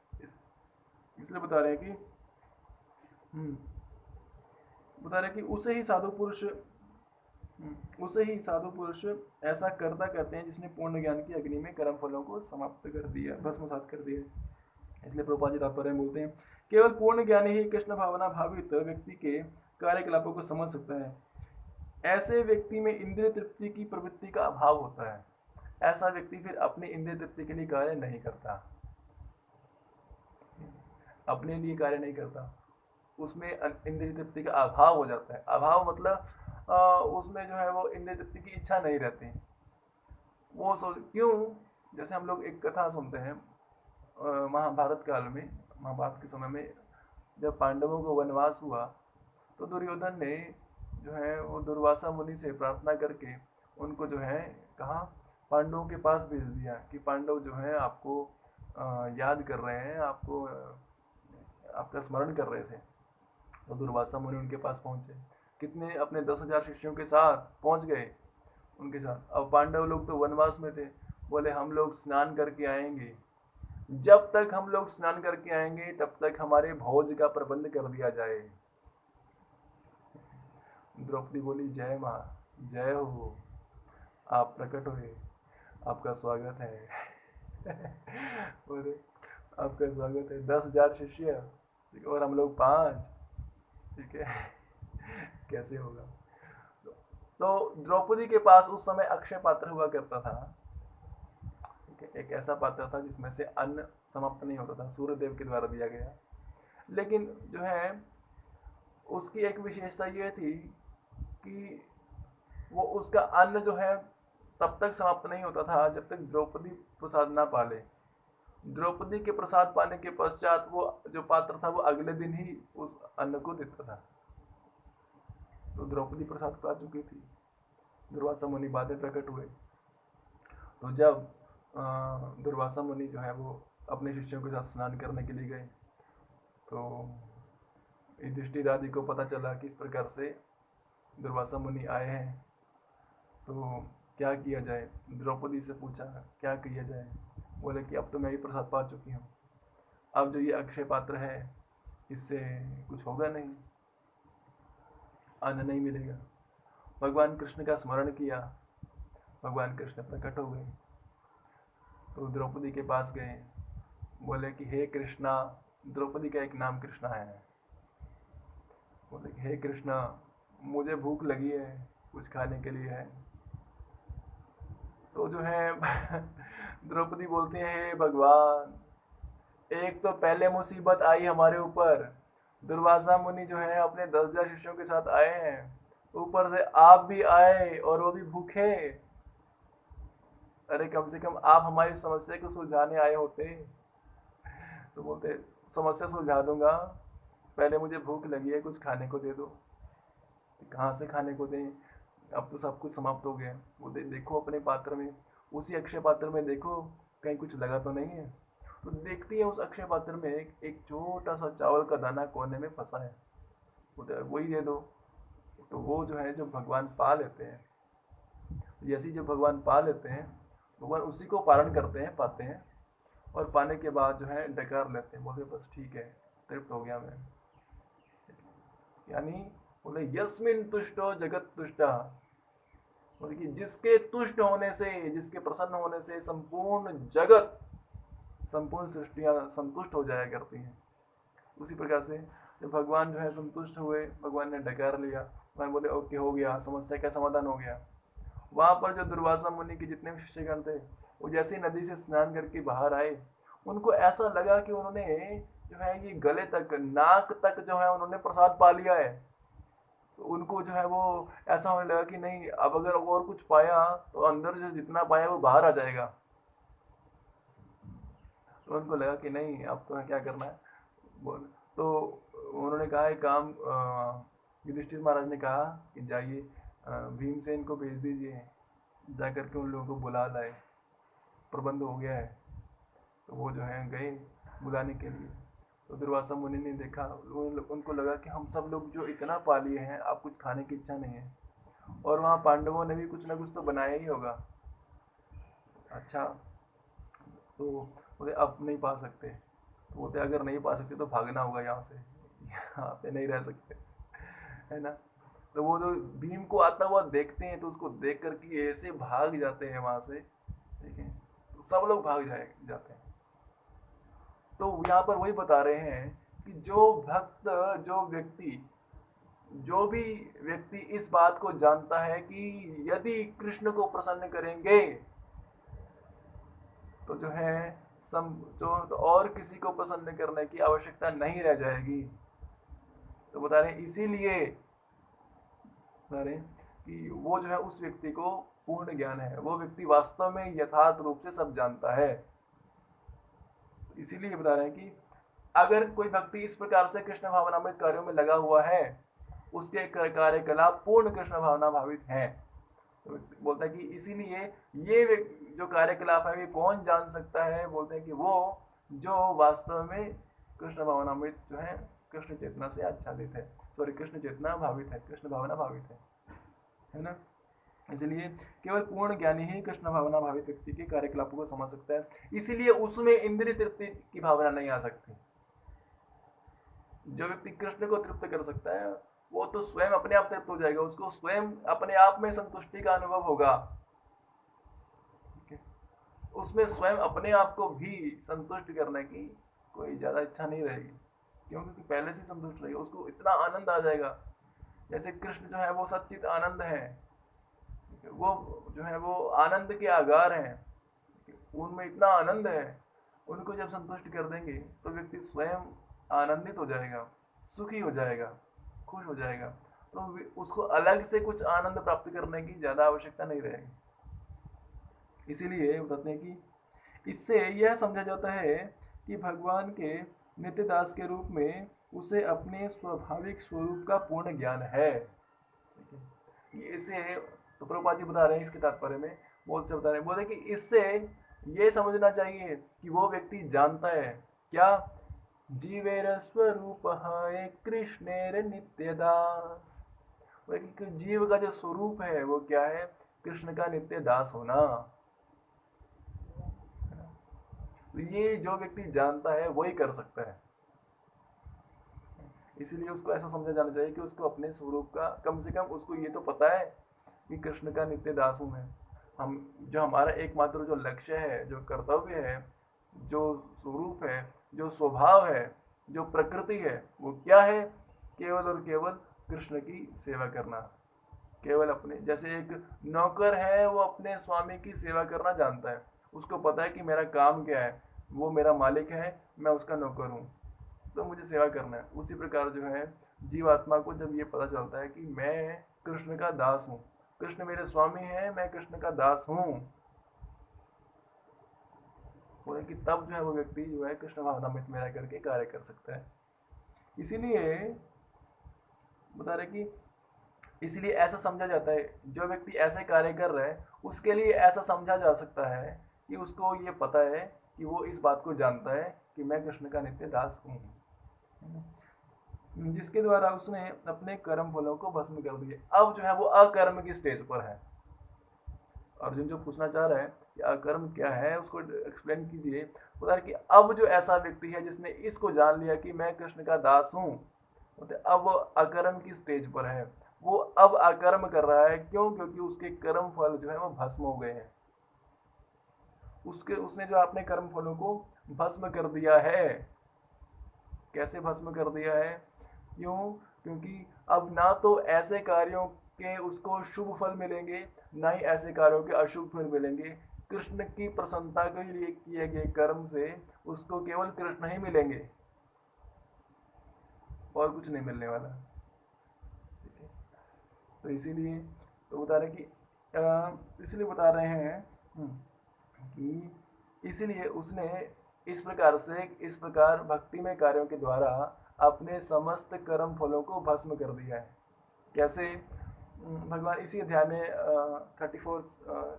इसलिए बता रहे हैं कि उसे ही साधु पुरुष ऐसा करता कहते हैं जिसने पूर्ण ज्ञान की अग्नि में कर्म फलों को समाप्त कर दिया, भस्मसात कर दिया। इसलिए प्रभुपाद जी तात्पर्य बोलते हैं, केवल पूर्ण ज्ञानी ही कृष्ण भावना भावित व्यक्ति के कार्यकलापों को समझ सकता है। ऐसे व्यक्ति में इंद्रिय तृप्ति की प्रवृत्ति का अभाव होता है। ऐसा व्यक्ति फिर अपनी इंद्रिय तृप्ति के लिए कार्य नहीं करता, अपने लिए कार्य नहीं करता, उसमें इंद्रिय तृप्ति का अभाव हो जाता है। अभाव मतलब उसमें जो है वो इंद्रिय तृप्ति की इच्छा नहीं रहती। वो क्यों? जैसे हम लोग एक कथा सुनते हैं महाभारत काल में, महाभारत के समय में जब पांडवों को वनवास हुआ तो दुर्योधन ने जो है वो दुर्वासा मुनि से प्रार्थना करके उनको जो है कहा, पांडवों के पास भेज दिया कि पांडव जो है आपको याद कर रहे हैं, आपको आपका स्मरण कर रहे थे। तो दुर्वासा मुनि उनके पास पहुंचे, कितने अपने 10,000 शिष्यों के साथ पहुंच गए उनके साथ। अब पांडव लोग तो वनवास में थे, बोले हम लोग स्नान करके आएंगे, जब तक हम लोग स्नान करके आएंगे तब तक हमारे भोज का प्रबंध कर दिया जाए। द्रौपदी बोली, जय माँ, जय हो, आप प्रकट हुए, आपका स्वागत है। बोले आपका स्वागत है, 10,000 शिष्य और हम लोग 5, ठीक है, कैसे होगा? तो द्रौपदी के पास उस समय अक्षय पात्र हुआ करता था, एक ऐसा पात्र था जिसमें से अन्न समाप्त नहीं होता था, सूर्यदेव के द्वारा दिया गया। लेकिन जो है उसकी एक विशेषता यह थी कि वो उसका अन्न जो है तब तक समाप्त नहीं होता था जब तक द्रौपदी प्रसाद ना पाले। द्रौपदी के प्रसाद पाने के पश्चात वो जो पात्र था वो अगले दिन ही उस अन्न को देता था। तो द्रौपदी प्रसाद पा चुकी थी। दुर्वासा मुनि बाद में प्रकट हुए। तो जब दुर्वासा मुनि जो है वो अपने शिष्यों के साथ स्नान करने के लिए गए तो युधिष्ठिर आदि को पता चला कि इस प्रकार से दुर्वासा मुनि आए हैं, तो क्या किया जाए? द्रौपदी से पूछा क्या किया जाए? बोले कि अब तो मैं ही प्रसाद पा चुकी हूँ, अब जो ये अक्षय पात्र है इससे कुछ होगा नहीं, अन्न नहीं मिलेगा। भगवान कृष्ण का स्मरण किया, भगवान कृष्ण प्रकट हो गए। तो द्रौपदी के पास गए, बोले कि हे कृष्णा, द्रौपदी का एक नाम कृष्णा है, बोले कि हे कृष्णा मुझे भूख लगी है, कुछ खाने के लिए है। तो जो है द्रौपदी बोलती है, हे भगवान, एक तो पहले मुसीबत आई हमारे ऊपर, दुर्वासा मुनि जो है अपने 10,000 शिष्यों के साथ आए हैं, ऊपर से आप भी आए और वो भी भूखे। अरे कम से कम आप हमारी समस्या को सुलझाने आए होते। तो बोलते समस्या सुलझा दूंगा, पहले मुझे भूख लगी है, कुछ खाने को दे दो। कहाँ से खाने को दें, अब तो सब कुछ समाप्त हो गया। वो देखो अपने पात्र में, उसी अक्षय पात्र में देखो कहीं कुछ लगा तो नहीं है। तो देखती है उस अक्षय पात्र में एक छोटा सा चावल का दाना कोने में फंसा है, उधर वही दे दो। तो वो जो है, जो भगवान पा लेते हैं, जैसे ही जब भगवान पा लेते हैं, भगवान उसी को पारण करते हैं, पाते हैं, और पाने के बाद जो है डकार लेते हैं, बोलते बस ठीक है, तृप्त हो गया मैं। यानी बोले यस्मिन तुष्टो जगत तुष्टा, बोले कि जिसके तुष्ट होने से, जिसके प्रसन्न होने से संपूर्ण जगत, संपूर्ण सृष्टियां संतुष्ट हो जाया करती हैं। उसी प्रकार से जब भगवान जो है संतुष्ट हुए, भगवान ने डकार लिया, भगवान बोले ओके हो गया, समस्या का समाधान हो गया। वहां पर जो दुर्वासा मुनि के जितने भी शिष्यगण थे, वो जैसे ही नदी से स्नान करके बाहर आए, उनको ऐसा लगा कि उन्होंने जो है ये गले तक, नाक तक जो है उन्होंने प्रसाद पा लिया है। तो उनको जो है वो ऐसा होने लगा कि नहीं, अब अगर और कुछ पाया तो अंदर से जितना पाया वो बाहर आ जाएगा। तो उनको लगा कि नहीं, अब तो क्या करना है। बोल तो उन्होंने कहा एक काम, युधिष्ठिर महाराज ने कहा कि जाइए भीमसेन को भेज दीजिए, जा करके उन लोगों को बुला लाए, प्रबंध हो गया है। तो वो जो है गए बुलाने के लिए। तो दुर्वासा मुनि ने देखा, उनको लगा कि हम सब लोग जो इतना पा लिए हैं, अब कुछ खाने की इच्छा नहीं है, और वहाँ पांडवों ने भी कुछ ना कुछ तो बनाया ही होगा। अच्छा, तो बोले अब नहीं पा सकते। तो बोलते अगर नहीं पा सकते तो भागना होगा यहाँ से, यहाँ पे नहीं रह सकते, है ना। तो वो जो भीम को आता हुआ देखते हैं, तो उसको देख करके ऐसे भाग जाते हैं वहां से, ठीक है, तो सब लोग भाग जाते हैं। तो यहाँ पर वही बता रहे हैं कि जो भक्त, जो व्यक्ति, जो भी व्यक्ति इस बात को जानता है कि यदि कृष्ण को प्रसन्न करेंगे तो जो है तो और किसी को प्रसन्न करने की आवश्यकता नहीं रह जाएगी। तो बता रहे इसीलिए बता रहे कि वो जो है उस व्यक्ति को पूर्ण ज्ञान है, वो व्यक्ति वास्तव में यथार्थ रूप से सब जानता है। इसीलिए बता रहे हैं कि अगर कोई व्यक्ति इस प्रकार से कृष्ण भावनामृत कार्यों में लगा हुआ है, उसके कार्यकलाप पूर्ण कृष्ण भावना भावित हैं। तो बोलता है कि इसीलिए ये जो कार्यकलाप है, ये कौन जान सकता है, बोलते हैं कि वो जो वास्तव में कृष्ण भावनामृत जो है, कृष्ण चेतना से आच्छादित है, सॉरी कृष्ण चेतना भावित है, कृष्ण भावना भावित है ना। इसलिए केवल पूर्ण ज्ञानी ही कृष्ण भावना भावित व्यक्ति के कार्यकलापों को समझ सकता है। इसीलिए उसमें इंद्रिय तृप्ति की भावना नहीं आ सकती। जो व्यक्ति कृष्ण को तृप्त कर सकता है, वो तो स्वयं अपने आप तृप्त हो जाएगा, उसको स्वयं अपने आप में संतुष्टि का अनुभव होगा, उसमें स्वयं अपने आप को भी संतुष्ट करने की कोई ज्यादा इच्छा नहीं रहेगी, क्योंकि पहले से संतुष्ट रहेगा, उसको इतना आनंद आ जाएगा। जैसे कृष्ण जो है वो सच्चित आनंद है, वो जो है वो आनंद के आगार हैं, उनमें इतना आनंद है, उनको जब संतुष्ट कर देंगे तो व्यक्ति स्वयं आनंदित हो जाएगा, सुखी हो जाएगा, खुश हो जाएगा। तो उसको अलग से कुछ आनंद प्राप्त करने की ज्यादा आवश्यकता नहीं रहेगी। इसीलिए बताते हैं कि इससे यह समझा जाता है कि भगवान के नित्य दास के रूप में उसे अपने स्वाभाविक स्वरूप का पूर्ण ज्ञान है। इसे तो प्रभुपाद जी बता रहे हैं इसके तात्पर्य में, बहुत से बता रहे हैं, बोले कि इससे ये समझना चाहिए कि वो व्यक्ति जानता है क्या, जीवेर स्वरूप है कृष्णेर नित्य दास। जीव का जो स्वरूप है वो क्या है, कृष्ण का नित्य दास होना। तो ये जो व्यक्ति जानता है वही कर सकता है। इसीलिए उसको ऐसा समझा जाना चाहिए कि उसको अपने स्वरूप का, कम से कम उसको ये तो पता है कि कृष्ण का नित्य दास हूँ मैं। हम जो हमारा एकमात्र जो लक्ष्य है, जो कर्तव्य है, जो स्वरूप है, जो स्वभाव है, जो प्रकृति है, वो क्या है, केवल और केवल कृष्ण की सेवा करना। केवल अपने, जैसे एक नौकर है वो अपने स्वामी की सेवा करना जानता है, उसको पता है कि मेरा काम क्या है, वो मेरा मालिक है, मैं उसका नौकर हूँ, तो मुझे सेवा करना है। उसी प्रकार जो है जीवात्मा को जब ये पता चलता है कि मैं कृष्ण का दास हूँ, कृष्ण मेरे स्वामी हैं, मैं कृष्ण का दास हूँ, कि तब जो है वो व्यक्ति जो है कृष्ण भावनामृत में रह करके कार्य कर सकता है। इसीलिए बता रहे कि इसलिए ऐसा समझा जाता है, जो व्यक्ति ऐसे कार्य कर रहा है उसके लिए ऐसा समझा जा सकता है कि उसको ये पता है कि वो इस बात को जानता है कि मैं कृष्ण का नित्य दास हूँ, जिसके द्वारा उसने अपने कर्म फलों को भस्म कर दिया। अब जो है वो अकर्म की स्टेज पर है। अर्जुन जो पूछना चाह रहा है कि अकर्म क्या है, उसको एक्सप्लेन कीजिए। बता रहे कि अब जो ऐसा व्यक्ति है जिसने इसको जान लिया कि मैं कृष्ण का दास हूँ, अब अकर्म की स्टेज पर है। वो अब अकर्म कर रहा है, क्यों? क्योंकि उसके कर्म फल जो है वो भस्म हो गए हैं। उसने जो अपने कर्म फलों को भस्म कर दिया है। कैसे भस्म कर दिया है? क्यों? क्योंकि अब ना तो ऐसे कार्यों के उसको शुभ फल मिलेंगे, ना ही ऐसे कार्यों के अशुभ फल मिलेंगे। कृष्ण की प्रसन्नता के लिए किए गए कर्म से उसको केवल कृष्ण ही मिलेंगे, और कुछ नहीं मिलने वाला। ठीक है, तो इसीलिए तो बता रहे कि इसलिए बता रहे हैं कि इसलिए उसने इस प्रकार भक्ति में कार्यों के द्वारा अपने समस्त कर्म फलों को भस्म कर दिया है। कैसे? भगवान इसी अध्याय में 34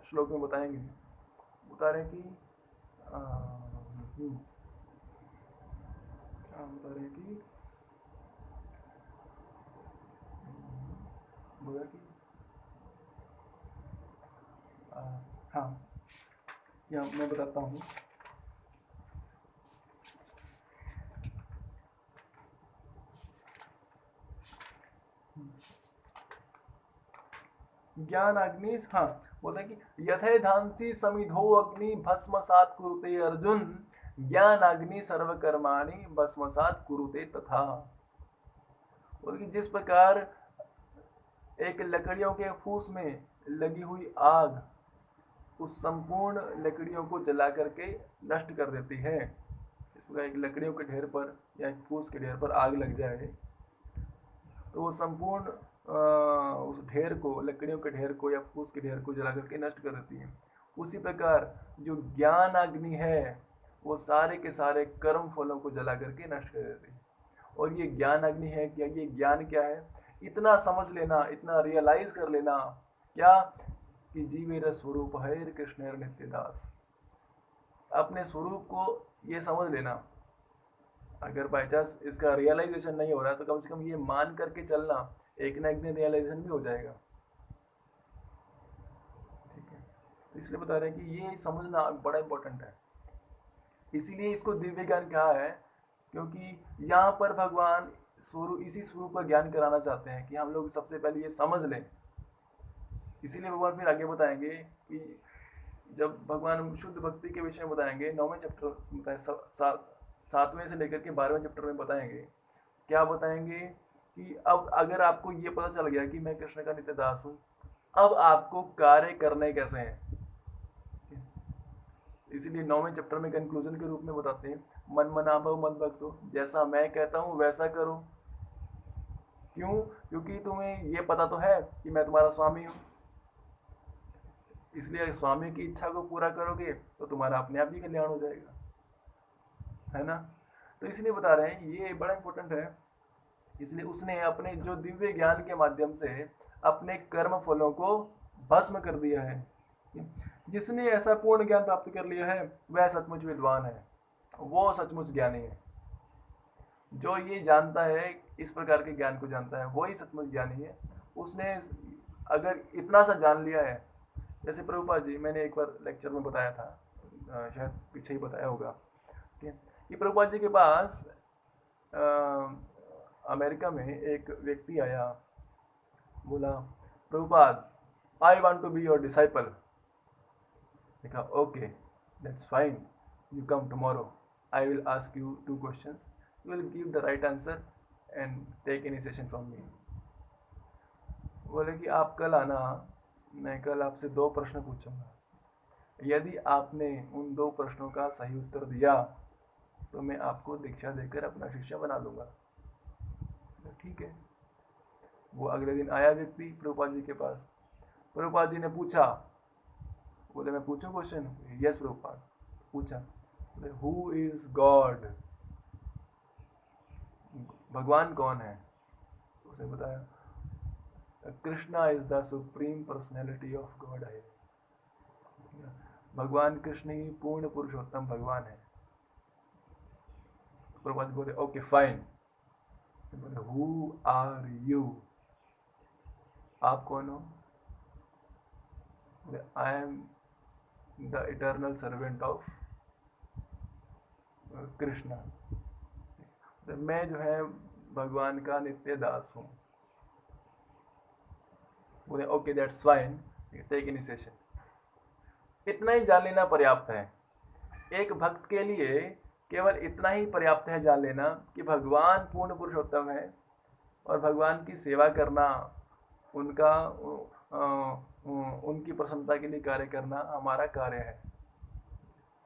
श्लोक में बताएंगे। बता रहे कि बता रहे कि बोला कि हाँ, या मैं बताता हूँ। ज्ञान अग्नि, हाँ, बोलते हैं कि यथे धांसी समिधो अग्नि भस्मसात कुरुते अर्जुन, ज्ञान अग्नि सर्वकर्माणि भस्मसात कुरुते तथा। बोलते कि जिस प्रकार एक लकड़ियों के फूस में लगी हुई आग उस संपूर्ण लकड़ियों को जला करके नष्ट कर देती है, इस प्रकार एक लकड़ियों के ढेर पर या एक फूस के ढेर पर आग लग जाए तो वो संपूर्ण उस ढेर को, लकड़ियों के ढेर को या फूस के ढेर को जला करके नष्ट कर देती है। उसी प्रकार जो ज्ञान अग्नि है वो सारे के सारे कर्म फलों को जला करके नष्ट कर देती है। और ये ज्ञान अग्नि है क्या? ये ज्ञान क्या है? इतना समझ लेना, इतना रियलाइज कर लेना, क्या? कि जीवेर स्वरूप है कृष्ण नित्यदास। अपने स्वरूप को ये समझ लेना। अगर बाई चांस इसका रियलाइजेशन नहीं हो रहा है तो कम से कम ये मान करके चलना, एक ना एक दिन रियलाइजेशन भी हो जाएगा। ठीक है, तो इसलिए बता रहे हैं कि ये समझना बड़ा इंपॉर्टेंट है। इसीलिए इसको दिव्य ज्ञान कहा है, क्योंकि यहाँ पर भगवान इसी स्वरूप का ज्ञान कराना चाहते हैं कि हम लोग सबसे पहले ये समझ लें। इसीलिए भगवान फिर आगे बताएंगे कि जब भगवान शुद्ध भक्ति के विषय में बताएंगे, 9वें चैप्टर 7वें से लेकर के 12वें चैप्टर में बताएंगे। क्या बताएंगे? कि अब अगर आपको ये पता चल गया कि मैं कृष्ण का नित्य दास हूँ, अब आपको कार्य करने कैसे हैं। इसीलिए 9वें चैप्टर में कंक्लूजन के रूप में बताते हैं, मन मना भव मद भक्तो, जैसा मैं कहता हूँ वैसा करो। क्यों? क्योंकि तुम्हें ये पता तो है कि मैं तुम्हारा स्वामी हूँ, इसलिए स्वामी की इच्छा को पूरा करोगे तो तुम्हारा अपने आप ही कल्याण हो जाएगा, है ना? तो इसलिए बता रहे हैं ये बड़ा इंपॉर्टेंट है। इसलिए उसने अपने जो दिव्य ज्ञान के माध्यम से अपने कर्म फलों को भस्म कर दिया है। जिसने ऐसा पूर्ण ज्ञान प्राप्त कर लिया है वह सचमुच विद्वान है, वो सचमुच ज्ञानी है। जो ये जानता है, इस प्रकार के ज्ञान को जानता है, वही सचमुच ज्ञानी है। उसने अगर इतना सा जान लिया है, जैसे प्रभुपाद जी, मैंने एक बार लेक्चर में बताया था, शायद पीछे ही बताया होगा, ठीक है, कि प्रभुपाद जी के पास अमेरिका में एक व्यक्ति आया, बोला, Prabhupada I want to be your disciple. देखा, okay that's fine, you come tomorrow, I will ask you 2 questions, you will give the right answer and take initiation from me. बोले कि आप कल आना, मैं कल आपसे 2 प्रश्न पूछूंगा, यदि आपने उन 2 प्रश्नों का सही उत्तर दिया तो मैं आपको दीक्षा देकर अपना शिष्य बना लूँगा। ठीक है। वो अगले दिन आया व्यक्ति प्रभुपाद जी के पास। प्रभुपाद जी ने पूछा, बोले मैं पूछूं क्वेश्चन? यस प्रभुपाद। पूछा, बोले हु इज गॉड? भगवान कौन है? उसने बताया Krishna is the supreme personality of God है। भगवान कृष्ण ही पूर्ण पुरुषोत्तम भगवान है। प्रभुपाद बोले ओके फाइन। बोले हु आर यू? आप कौन हो? I am the eternal servant of Krishna. मैं जो है भगवान का नित्य दास हूँ। बोले okay that's fine, take initiation. इतना ही जान लेना पर्याप्त है। एक भक्त के लिए केवल इतना ही पर्याप्त है जान लेना कि भगवान पूर्ण पुरुषोत्तम है और भगवान की सेवा करना, उनका उनकी प्रसन्नता के लिए कार्य करना हमारा कार्य है।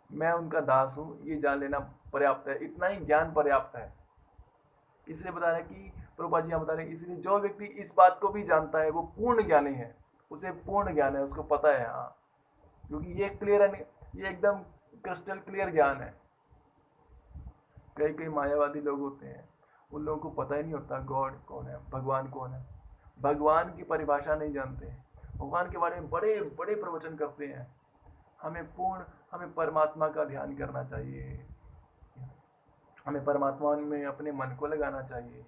मैं उनका दास हूँ, ये जान लेना पर्याप्त है। इतना ही ज्ञान पर्याप्त है। इसलिए बता रहे कि प्रभुपाद जी यहाँ बता रहे हैं, इसलिए जो व्यक्ति इस बात को भी जानता है वो पूर्ण ज्ञानी है, उसे पूर्ण ज्ञान है, उसको पता है। हाँ, क्योंकि ये क्लियर है, ये एकदम क्रिस्टल क्लियर ज्ञान है। कई कई मायावादी लोग होते हैं, उन लोगों को पता ही नहीं होता गॉड कौन है, भगवान कौन है। भगवान की परिभाषा नहीं जानते, भगवान के बारे में बड़े बड़े प्रवचन करते हैं। हमें परमात्मा का ध्यान करना चाहिए, हमें परमात्मा में अपने मन को लगाना चाहिए।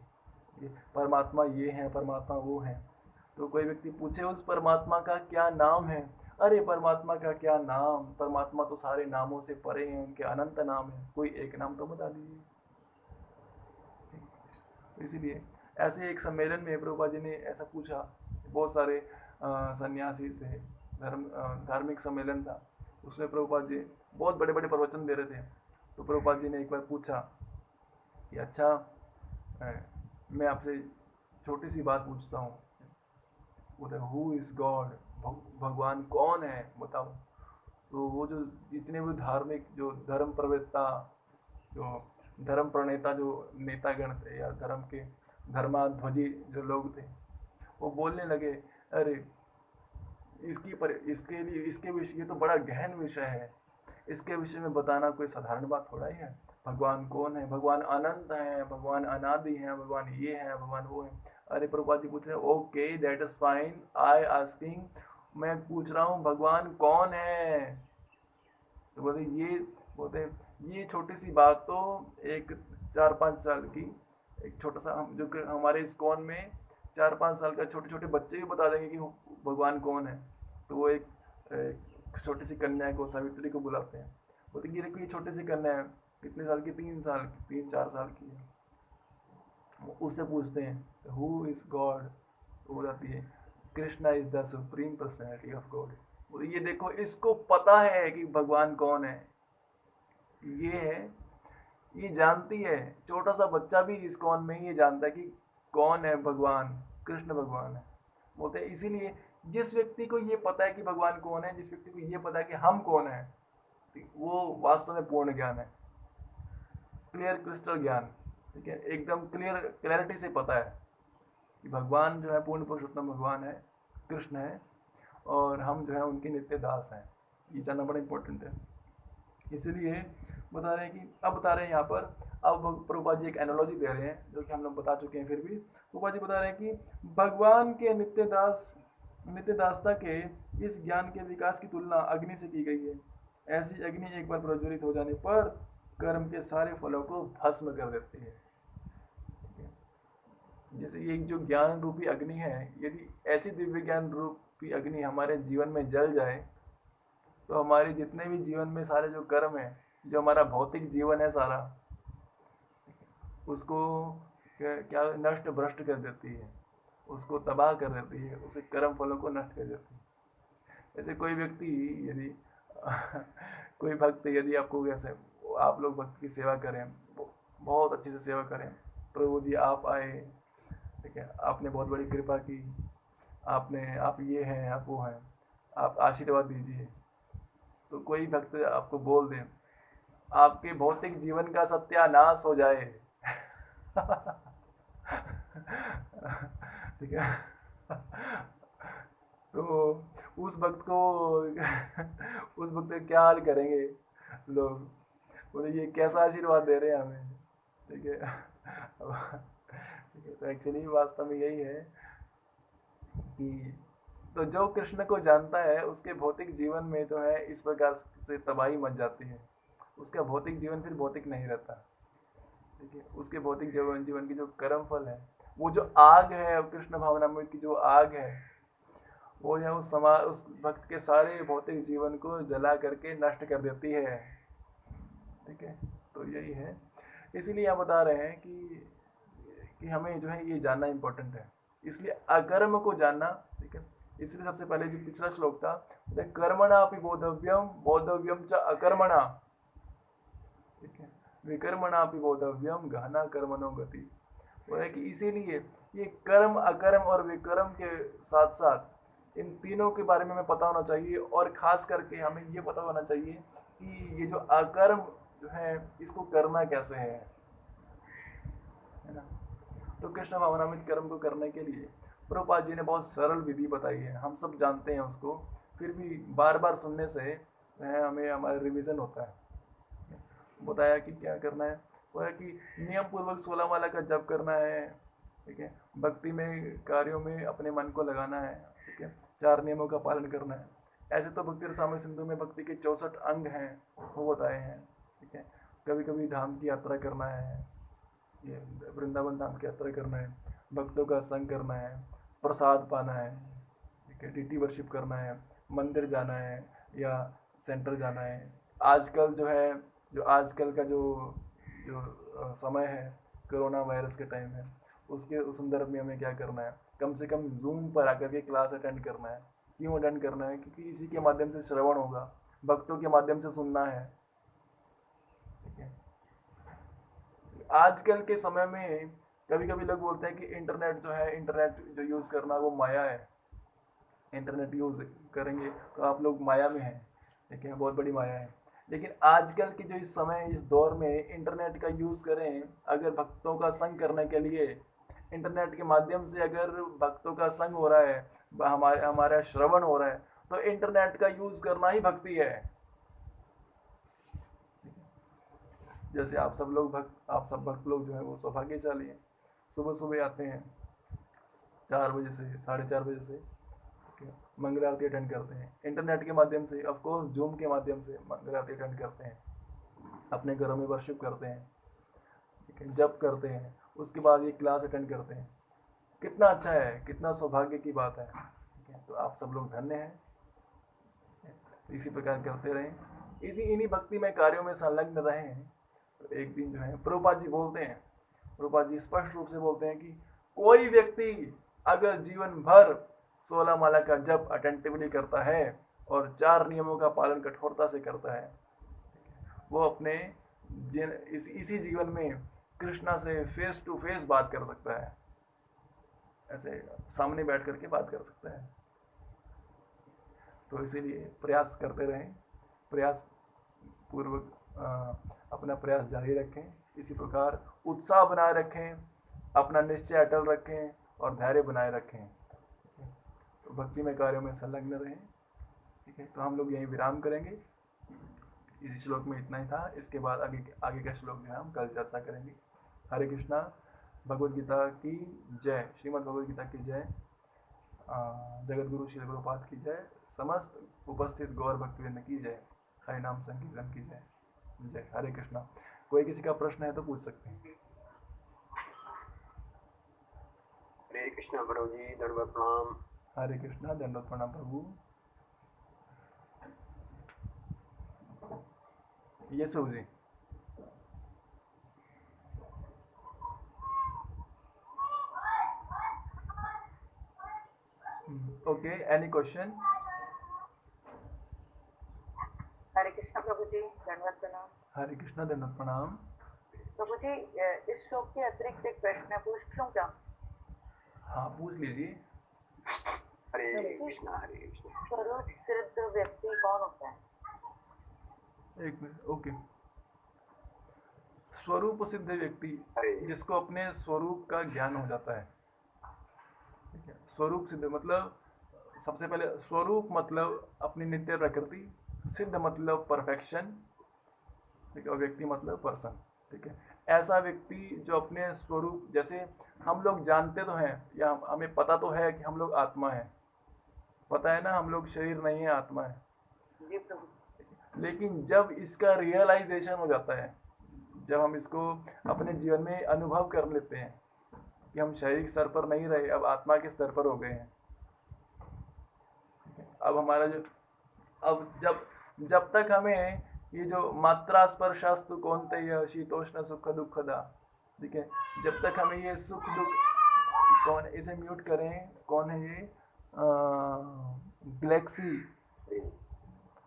ये परमात्मा ये है, परमात्मा वो है। तो कोई व्यक्ति पूछे उस परमात्मा का क्या नाम है? अरे परमात्मा का क्या नाम, परमात्मा तो सारे नामों से परे हैं, उनके अनंत नाम है, कोई एक नाम तो बता दीजिए। इसीलिए ऐसे एक सम्मेलन में प्रभुपाद जी ने ऐसा पूछा, बहुत सारे सन्यासी से धार्मिक सम्मेलन था, उसमें प्रभुपाद जी बहुत बड़े बड़े प्रवचन दे रहे थे। तो प्रभुपाद जी ने एक बार पूछा कि अच्छा मैं आपसे छोटी सी बात पूछता हूँ, बोले हु इज गॉड, भगवान कौन है बताओ। तो वो जो जितने भी धार्मिक जो धर्म प्रवक्ता, जो धर्म प्रणेता, जो नेतागण थे या धर्म के धर्माध्वजी जो लोग थे, वो बोलने लगे अरे इसके लिए इसके विषय, ये तो बड़ा गहन विषय है, इसके विषय में बताना कोई साधारण बात थोड़ा ही है। भगवान कौन है? भगवान अनंत है, भगवान अनादि है, भगवान ये है, भगवान वो है। अरे प्रभुपाद जी पूछ रहे okay that is fine, I asking, मैं पूछ रहा हूँ भगवान कौन है। तो बोलते ये छोटी सी बात तो एक 4-5 साल की, एक छोटा सा, हम जो हमारे इस्कॉन में 4-5 साल का छोटे छोटे बच्चे भी बता देंगे कि भगवान कौन है। तो वो एक छोटी सी कन्या को, सावित्री को बुलाते हैं, बोलते ये देखो ये छोटी सी कन्या है, कितने साल की? 3-4 साल की है। उससे पूछते हैं हु इज गॉड, तो वो बताती है Krishna is the supreme personality of God. बोले ये देखो इसको पता है कि भगवान कौन है, ये है, ये जानती है। छोटा सा बच्चा भी इस्कॉन में ये जानता है कि कौन है भगवान, कृष्ण भगवान है। बोलते हैं इसीलिए जिस व्यक्ति को ये पता है कि भगवान कौन है, जिस व्यक्ति को ये पता है कि हम कौन है, वो वास्तव में पूर्ण ज्ञान है, क्लियर क्रिस्टल ज्ञान। ठीक है, एकदम क्लैरिटी से पता है कि भगवान जो है पूर्ण पुरुषोत्तम भगवान है, कृष्ण है, और हम जो है उनके नित्य दास हैं। ये जानना बड़ा इंपॉर्टेंट है। इसीलिए बता रहे हैं कि अब बता रहे हैं यहाँ पर, अब प्रभुपाद जी एक एनालॉजी दे रहे हैं जो कि हम लोग बता चुके हैं। फिर भी प्रभुपाद जी बता रहे हैं कि भगवान के नित्य दासता के इस ज्ञान के विकास की तुलना अग्नि से की गई है। ऐसी अग्नि एक बार प्रज्वलित हो जाने पर कर्म के सारे फलों को भस्म कर देती है। जैसे ये जो ज्ञान रूपी अग्नि है, यदि ऐसी दिव्य ज्ञान रूपी अग्नि हमारे जीवन में जल जाए तो हमारे जितने भी जीवन में सारे जो कर्म है, जो हमारा भौतिक जीवन है सारा, उसको क्या नष्ट भ्रष्ट कर देती है, उसको तबाह कर देती है, उसे कर्म फलों को नष्ट कर देती है। जैसे कोई व्यक्ति यदि कोई भक्त यदि आपको कैसे, आप लोग भक्त की सेवा करें, बहुत अच्छे से सेवा करें, प्रभु जी आप आए, ठीक है, आपने बहुत बड़ी कृपा की, आप ये हैं, आप वो हैं, आप आशीर्वाद दीजिए। तो कोई भक्त आपको बोल दे आपके भौतिक जीवन का सत्यानाश हो जाए ठीक है तो उस भक्त को उस भक्त का क्या हाल करेंगे लोग? बोले ये कैसा आशीर्वाद दे रहे हैं हमें, ठीक है। तो एक्चुअली वास्तव में यही है कि तो जो कृष्ण को जानता है उसके भौतिक जीवन में जो है इस प्रकार से तबाही मच जाती है, उसका भौतिक जीवन फिर भौतिक नहीं रहता। ठीक है, उसके भौतिक जीवन की जो कर्म फल है, वो जो आग है कृष्ण भावनामृत की जो आग है, वो जो उस भक्त के सारे भौतिक जीवन को जला करके नष्ट कर देती है। ठीक है, तो यही है, इसीलिए यहाँ बता रहे हैं कि हमें जो है ये जानना इम्पोर्टेंट है, इसलिए अकर्म को जानना। ठीक है, इसलिए सबसे पहले जो पिछला श्लोक था, कर्मणा अपि बोधव्यम बोधव्यम च अकर्मणा। ठीक है, विकर्मणा अपि बोधव्यम गहना कर्मणो गति। वो है कि इसीलिए ये कर्म अकर्म और विकर्म के साथ साथ इन तीनों के बारे में हमें पता होना चाहिए, और खास करके हमें ये पता होना चाहिए कि ये जो अकर्म जो है इसको करना कैसे है ना। तो कृष्ण भावनामृत कर्म को करने के लिए प्रभुपाद जी ने बहुत सरल विधि बताई है, हम सब जानते हैं उसको, फिर भी बार बार सुनने से हमें हमारा रिवीजन होता है। बताया कि क्या करना है, वो है कि नियम पूर्वक 16 माला का जप करना है। ठीक है, भक्ति में कार्यों में अपने मन को लगाना है। ठीक है, 4 नियमों का पालन करना है। ऐसे तो भक्ति रसामृत सिंधु में भक्ति के 64 अंग हैं, वो बताए हैं। ठीक है, कभी कभी धाम की यात्रा करना है, ये वृंदावन धाम की यात्रा करना है, भक्तों का संग करना है, प्रसाद पाना है। ठीक है, डीटी वर्शिप करना है, मंदिर जाना है या सेंटर जाना है। आजकल जो है जो आजकल का जो जो समय है, कोरोना वायरस के टाइम है, उसके उस संदर्भ में हमें क्या करना है, कम से कम जूम पर आकर के क्लास अटेंड करना है। क्यों अटेंड करना है? क्योंकि इसी के माध्यम से श्रवण होगा, भक्तों के माध्यम से सुनना है। ठीक है, आजकल के समय में कभी कभी लोग बोलते हैं कि इंटरनेट जो है, इंटरनेट जो यूज़ करना वो माया है, इंटरनेट यूज़ करेंगे तो आप लोग माया में हैं। ठीक है, बहुत बड़ी माया है। लेकिन आजकल की जो इस समय इस दौर में इंटरनेट का यूज़ करें अगर भक्तों का संग करने के लिए, इंटरनेट के माध्यम से अगर भक्तों का संग हो रहा है, हमारा श्रवण हो रहा है, तो इंटरनेट का यूज़ करना ही भक्ति है। जैसे आप सब भक्त लोग जो है वो सौभाग्यशाली हैं, सुबह सुबह आते हैं 4 बजे से 4:30 बजे से मंगल आरती अटेंड करते हैं इंटरनेट के माध्यम से, ऑफ कोर्स जूम के माध्यम से मंगल आरती अटेंड करते हैं, अपने घरों में वर्शिप करते हैं, ठीक है, जप करते हैं, उसके बाद ये क्लास अटेंड करते हैं। कितना अच्छा है, कितना सौभाग्य की बात है। ठीक है, तो आप सब लोग धन्य हैं। तो इसी प्रकार करते रहें, इन्हीं भक्ति में कार्यों में संलग्न रहें। तो एक दिन जो है प्रभुपाद जी बोलते हैं, प्रभुपाद जी स्पष्ट रूप से बोलते हैं कि कोई व्यक्ति अगर जीवन भर 16 माला का जप अटेंटिवली करता है और 4 नियमों का पालन कठोरता से करता है, वो अपने इसी जीवन में कृष्णा से फेस टू फेस बात कर सकता है, ऐसे सामने बैठ करके बात कर सकता है। तो इसीलिए प्रयास करते रहें, प्रयास पूर्वक अपना प्रयास जारी रखें, इसी प्रकार उत्साह बनाए रखें, अपना निश्चय अटल रखें और धैर्य बनाए रखें। तो भक्ति में कार्यों में संलग्न रहें। ठीक है, तो हम लोग यहीं विराम करेंगे। इसी श्लोक में इतना ही था, इसके बाद आगे का श्लोक जो है हम कल चर्चा करेंगे। हरे कृष्णा, भगवद गीता की जय, श्रीमद् भगवद गीता की जय, जगत गुरु श्री प्रभुपाद की जय, समस्त उपस्थित गौर भक्तवृंद की जय, हरे नाम संकीर्तन की जय। जय हरे कृष्णा। कोई किसी का प्रश्न है तो पूछ सकते हैं। हरे कृष्णा प्रभु जी, दंडवत प्रणाम। हरे कृष्णा, दंडवत प्रणाम प्रभु। यस प्रभु जी। Okay, any question? Hare Krishna प्रभु जी, दंडवत प्रणाम। हरे कृष्णा, दंडवत प्रणाम। प्रभु जी, इस श्लोक के अतिरिक्त एक प्रश्न है, पूछ लूं क्या? हाँ, पूछ लीजिए। हरे कृष्णा, हरे कृष्णा। स्वरूप सिद्ध व्यक्ति कौन होता है? एक मिनट, ओके। स्वरूप सिद्ध व्यक्ति जिसको अपने स्वरूप का ज्ञान हो जाता है। ठीक है, स्वरूप सिद्ध मतलब सबसे पहले स्वरूप मतलब अपनी नित्य प्रकृति, सिद्ध मतलब परफेक्शन, ठीक है, और व्यक्ति मतलब पर्सन। ठीक है, ऐसा व्यक्ति जो अपने स्वरूप, जैसे हम लोग जानते तो हैं या हमें पता तो है कि हम लोग आत्मा है, पता है ना, हम लोग शरीर नहीं है, आत्मा है। जी प्रभु। लेकिन जब इसका रियलाइजेशन हो जाता है, जब हम इसको अपने जीवन में अनुभव कर लेते हैं कि हम शारीरिक स्तर पर नहीं रहे, अब आत्मा के स्तर पर हो गए हैं, अब हमारा जो, अब जब तक हमें ये जो मात्रा स्पर्शास्तु कौन्तेय शीतोष्ण सुख दुखदा, ठीक है, जब तक हमें ये सुख दुख, कौन, इसे म्यूट करें, कौन है ये, गैलेक्सी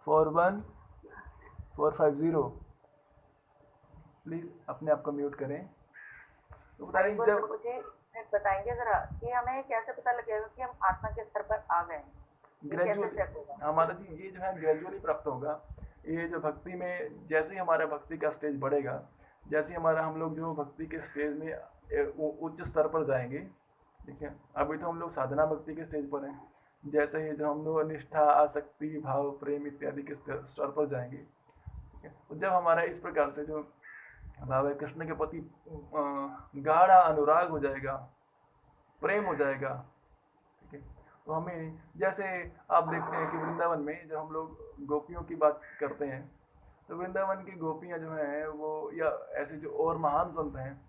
41450, प्लीज अपने आप को म्यूट करें। तो बता रहे जब मुझे बताएंगे जरा कि हमें कैसे पता लगेगा कि हम आत्मा के स्तर पर आ गए हैं? ग्रेजुअली हमारा जी ये जो है ग्रेजुअली प्राप्त होगा। ये जो भक्ति में जैसे ही हमारा भक्ति का स्टेज बढ़ेगा, जैसे हमारा हम लोग जो भक्ति के स्टेज में उच्च स्तर पर जाएंगे, ठीक है, अभी तो हम लोग साधना भक्ति के स्टेज पर हैं, जैसे ही जो हम लोग निष्ठा आसक्ति भाव प्रेम इत्यादि के स्तर पर जाएंगे, ठीक है, तो जब हमारा इस प्रकार से जो भाव है कृष्ण के प्रति गाढ़ा अनुराग हो जाएगा, प्रेम हो जाएगा, ठीक है, तो हमें, जैसे आप देखते हैं कि वृंदावन में जब हम लोग गोपियों की बात करते हैं, तो वृंदावन की गोपियां जो हैं वो, या ऐसे जो और महान संत हैं,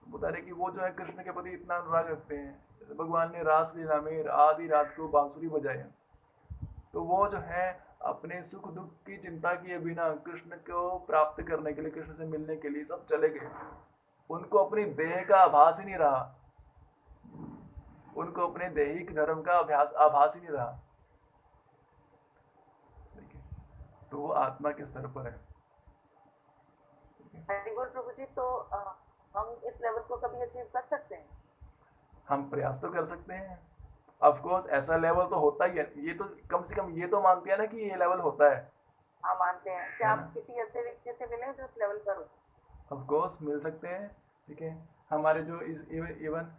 बता रहे कि वो जो है कृष्ण के प्रति इतना अनुराग रखते हैं। जैसे भगवान ने रास लीला में आधी रात को बांसुरी बजाया, तो वो जो है अपने सुख दुख की चिंता किए बिना कृष्ण को प्राप्त करने के लिए, कृष्ण से मिलने के लिए सब चले गए। उनको अपनी देह का आभास ही नहीं रहा, उनको अपने दैहिक धर्म का आभास ही नहीं रहा, तो वो आत्मा के स्तर पर है। हरिबोल प्रभु जी, तो हम इस लेवल को कभी अचीव कर सकते हैं? हम प्रयास तो कर सकते हैं, ऑफ कोर्स ऐसा लेवल तो होता ही है, ये तो कम से कम ये तो मानते हैं ना कि ये लेवल होता है। हाँ मानते हैं। क्या आप किसी ऐसे व्यक्ति से मिले जो इस लेवल पर हो? ऑफ कोर्स मिल सकते हैं, ठीक है, हमारे जो इस इवन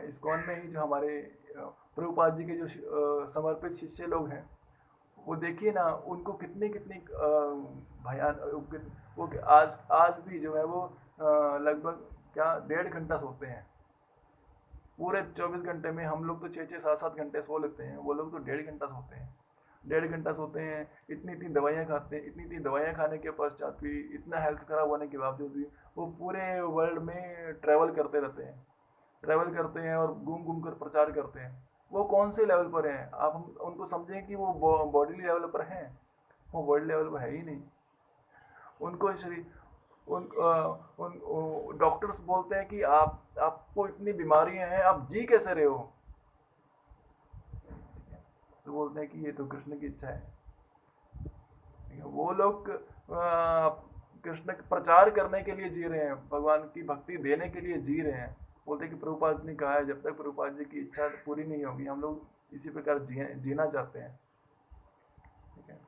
इस्कॉन में ही जो हमारे प्रभुपाद जी के जो समर्पित शिष्य लोग हैं, वो देखिए ना, उनको कितनी कितनी भयान, वो आज आज भी जो है वो लगभग क्या 1.5 घंटा सोते हैं, पूरे 24 घंटे में। हम लोग तो 6-6 7-7 घंटे सो लेते हैं, वो लोग तो 1.5 घंटा सोते हैं, 1.5 घंटा सोते हैं, इतनी इतनी दवाइयाँ खाते हैं, इतनी इतनी दवाइयाँ खाने के पश्चात भी, इतना हेल्थ खराब होने के बावजूद भी वो पूरे वर्ल्ड में ट्रैवल करते रहते हैं, ट्रैवल करते हैं और घूम घूम कर प्रचार करते हैं। वो कौन से लेवल पर हैं? आप उनको समझें कि वो बॉडी लेवल पर हैं, वो वर्ल्ड लेवल पर है ही नहीं। उनको शरीर, उन डॉक्टर्स बोलते हैं कि आपको इतनी बीमारियां हैं, आप जी कैसे रहे हो? तो बोलते हैं कि ये तो कृष्ण की इच्छा है। वो लोग कृष्ण प्रचार करने के लिए जी रहे हैं, भगवान की भक्ति देने के लिए जी रहे हैं। बोलते हैं कि प्रभुपाद ने कहा है जब तक प्रभुपाद जी की इच्छा पूरी नहीं होगी हम लोग इसी प्रकार जीना चाहते हैं, ठीक है।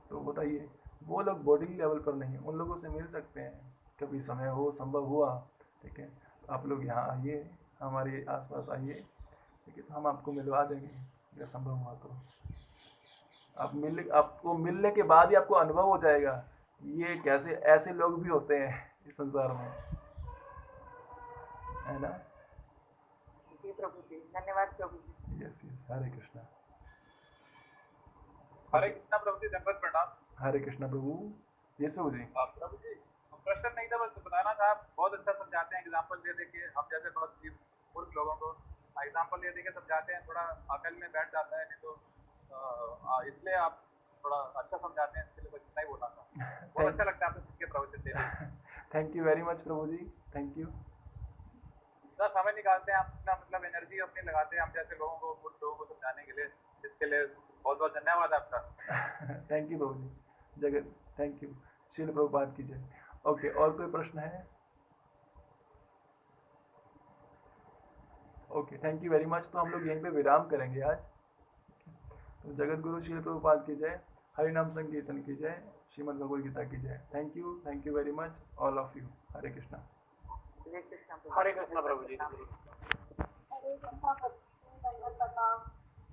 तो बताइए, वो लोग बॉडी लेवल पर नहीं, उन लोगों से मिल सकते हैं, कभी समय हो, संभव हुआ, ठीक है, तो आप लोग यहाँ आइए, हमारे आसपास आइए, ठीक है, तो हम आपको मिलवा देंगे अगर संभव हुआ तो। आपको मिलने के बाद ही आपको अनुभव हो जाएगा ये कैसे, ऐसे लोग भी होते हैं इस संसार में, है ना। जी प्रभु जी, धन्यवाद प्रभु जी। यस यस, हरे कृष्णा। हरे कृष्णा प्रभु जी, दंडवत प्रणाम। हरे कृष्णा प्रभु। यस प्रभु जी। प्रभु जी, प्रश्न नहीं था, बस बताना था, आप बहुत अच्छा समझाते हैं, एग्जाम्पल दे देके हम जैसे बहुत मूर्ख लोगों को एग्जाम्पल दे देके समझाते हैं, थोड़ा अकल में बैठ जाता है, नहीं तो इसलिए आप थोड़ा अच्छा समझाते हैं, इसलिए बस इतना ही बोलना था। बहुत अच्छा लगता है आपसे सुन के प्रवचन देने। थैंक यू वेरी मच प्रभु जी, थैंक यू। इतना समय निकालते हैं आप, इतना मतलब एनर्जी अपनी लगाते हैं हम जैसे लोगों को, मूर्ख लोगों को समझाने के लिए, इसके लिए बहुत बहुत धन्यवाद आपका। थैंक यू प्रभु जी, जगत, थैंक यू, श्रील प्रभुपाद की जय। ओके, और कोई प्रश्न है? Okay, thank you very much. तो हम लोग यहीं पे विराम करेंगे आज। तो जगत गुरु श्रील प्रभुपाद की जय, हरि नाम संकीर्तन की जय, श्रीमद् भगवद गीता की जय। Thank you very much all of you. Hare Krishna. Hare Krishna Hare Krishna प्रभु जी। हरे कृष्णा।